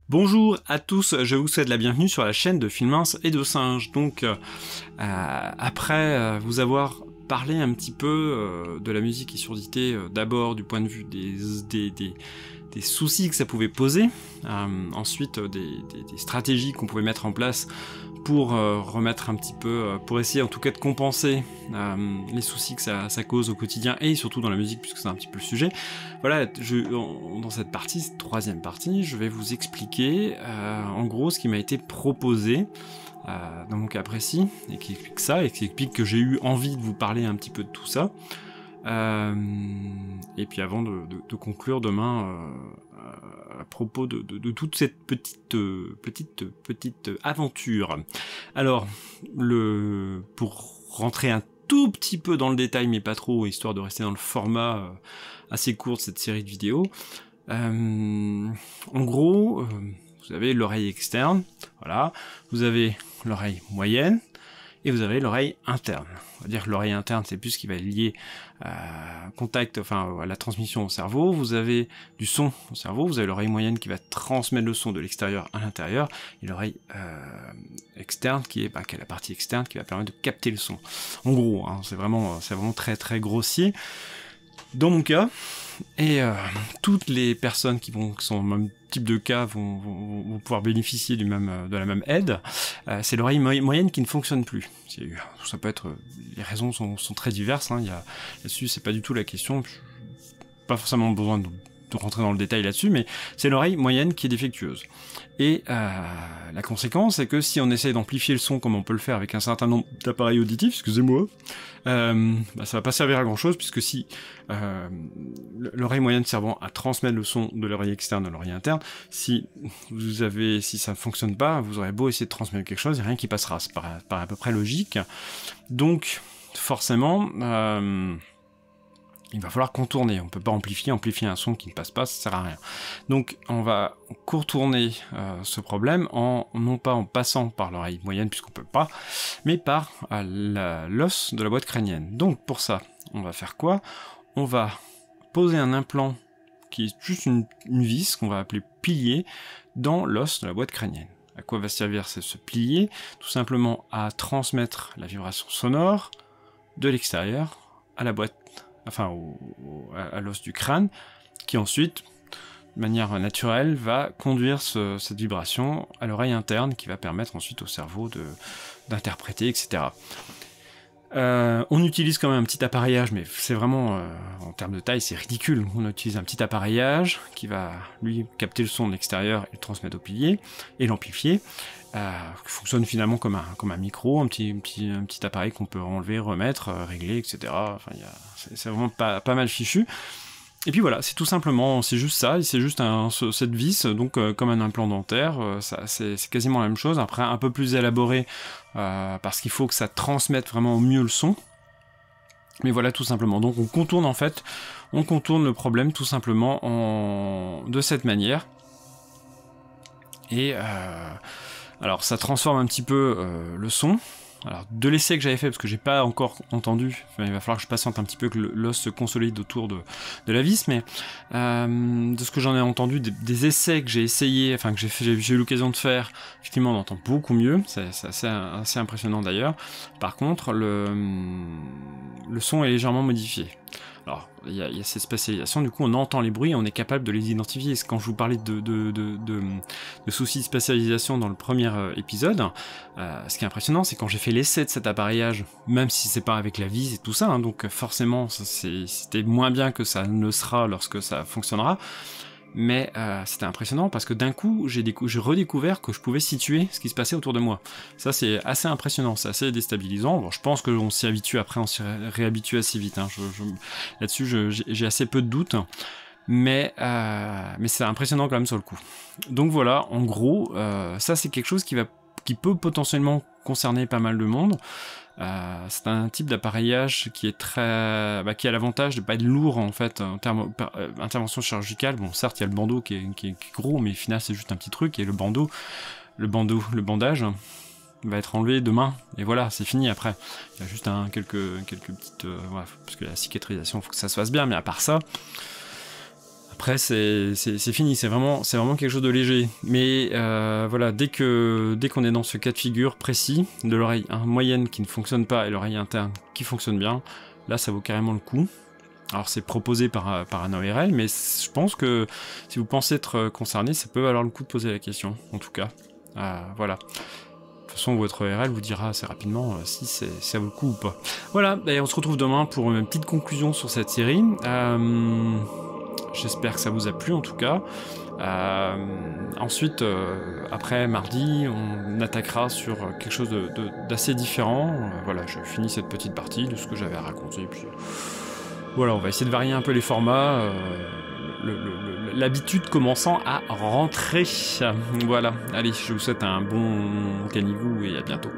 Bonjour à tous, je vous souhaite la bienvenue sur la chaîne de Filmince et de Singe. Donc, après vous avoir parlé un petit peu de la musique et surdité, d'abord du point de vue des soucis que ça pouvait poser, ensuite des stratégies qu'on pouvait mettre en place pour remettre un petit peu, pour essayer en tout cas de compenser les soucis que ça cause au quotidien et surtout dans la musique puisque c'est un petit peu le sujet. Voilà, dans cette partie, cette troisième partie, je vais vous expliquer en gros ce qui m'a été proposé dans mon cas précis et qui explique ça et qui explique que j'ai eu envie de vous parler un petit peu de tout ça. Et puis avant de conclure demain à propos de toute cette petite aventure. Alors, pour rentrer un tout petit peu dans le détail, mais pas trop, histoire de rester dans le format assez court de cette série de vidéos, en gros, vous avez l'oreille externe, voilà, vous avez l'oreille moyenne, et vous avez l'oreille interne. On va dire que l'oreille interne, c'est plus ce qui va être lié à la transmission au cerveau. Vous avez du son au cerveau, vous avez l'oreille moyenne qui va transmettre le son de l'extérieur à l'intérieur, et l'oreille externe qui est la partie externe qui va permettre de capter le son. En gros, hein, c'est vraiment très très grossier. Dans mon cas, et toutes les personnes qui sont dans le même type de cas vont pouvoir bénéficier de la même aide, c'est l'oreille moyenne qui ne fonctionne plus. Ça peut être, les raisons sont très diverses, hein, là-dessus c'est pas du tout la question, pas forcément besoin de rentrer dans le détail là-dessus, mais c'est l'oreille moyenne qui est défectueuse. Et la conséquence, c'est que si on essaye d'amplifier le son comme on peut le faire avec un certain nombre d'appareils auditifs, excusez-moi, ça va pas servir à grand chose, puisque si l'oreille moyenne servant à transmettre le son de l'oreille externe à l'oreille interne, si ça fonctionne pas, vous aurez beau essayer de transmettre quelque chose, il n'y a rien qui passera, c'est paraît à peu près logique. Donc, forcément, il va falloir contourner, on peut pas amplifier un son qui ne passe pas, ça sert à rien. Donc on va contourner ce problème non pas en passant par l'oreille moyenne puisqu'on peut pas, mais par l'os de la boîte crânienne. Donc pour ça, on va faire quoi? On va poser un implant qui est juste une vis qu'on va appeler pilier dans l'os de la boîte crânienne. À quoi va servir ce pilier? Tout simplement à transmettre la vibration sonore de l'extérieur à la boîte, à l'os du crâne, qui ensuite, de manière naturelle, va conduire cette vibration à l'oreille interne, qui va permettre ensuite au cerveau d'interpréter, etc. On utilise quand même un petit appareillage, mais c'est vraiment, en termes de taille, c'est ridicule. On utilise un petit appareillage qui va, lui, capter le son de l'extérieur et le transmettre au pilier, et l'amplifier, qui fonctionne finalement comme un micro, un petit appareil qu'on peut enlever, remettre, régler, etc. Enfin, c'est vraiment pas mal fichu. Et puis voilà, c'est tout simplement, c'est juste ça, c'est juste cette vis, donc comme un implant dentaire, c'est quasiment la même chose, après un peu plus élaboré, parce qu'il faut que ça transmette vraiment au mieux le son. Mais voilà, tout simplement. Donc on contourne le problème tout simplement de cette manière. Et alors ça transforme un petit peu le son. Alors de l'essai que j'avais fait, parce que j'ai pas encore entendu, il va falloir que je patiente un petit peu que l'os se consolide autour de la vis, mais de ce que j'en ai entendu, des essais que j'ai essayé, enfin que j'ai eu l'occasion de faire, effectivement on entend beaucoup mieux, c'est assez impressionnant d'ailleurs. Par contre, le son est légèrement modifié. Alors, il y a cette spatialisation, du coup on entend les bruits, on est capable de les identifier. Quand je vous parlais de soucis de spatialisation dans le premier épisode, ce qui est impressionnant, c'est quand j'ai fait l'essai de cet appareillage, même si c'est pas avec la vis et tout ça, hein, donc forcément c'était moins bien que ça ne sera lorsque ça fonctionnera, mais c'était impressionnant parce que d'un coup j'ai redécouvert que je pouvais situer ce qui se passait autour de moi. Ça c'est assez impressionnant, c'est assez déstabilisant. Bon, je pense qu'on s'y habitue après, on s'y réhabitue assez vite, hein. Là-dessus j'ai assez peu de doutes, mais c'est impressionnant quand même sur le coup. Donc voilà, en gros, ça c'est quelque chose qui peut potentiellement concerner pas mal de monde. C'est un type d'appareillage qui est qui a l'avantage de pas être lourd en fait en termes d'intervention chirurgicale. Bon, certes il y a le bandeau qui est gros, mais au final c'est juste un petit truc, et le bandage va être enlevé demain, et voilà, c'est fini après. Il y a juste quelques petites, voilà, parce que la cicatrisation, faut que ça se fasse bien, mais à part ça, Après, c'est fini, c'est vraiment quelque chose de léger. Mais voilà, dès qu'on est dans ce cas de figure précis, de l'oreille moyenne qui ne fonctionne pas et l'oreille interne qui fonctionne bien, là, ça vaut carrément le coup. Alors, c'est proposé par un ORL, mais je pense que si vous pensez être concerné, ça peut valoir le coup de poser la question, en tout cas. Voilà. De toute façon, votre ORL vous dira assez rapidement si ça vaut le coup ou pas. Voilà, et on se retrouve demain pour une petite conclusion sur cette série. J'espère que ça vous a plu en tout cas. Ensuite, après mardi, on attaquera sur quelque chose d'assez différent. Voilà, je finis cette petite partie de ce que j'avais à raconter. Puis voilà, on va essayer de varier un peu les formats. L'habitude commençant à rentrer. Voilà, allez, je vous souhaite un bon caniveau et à bientôt.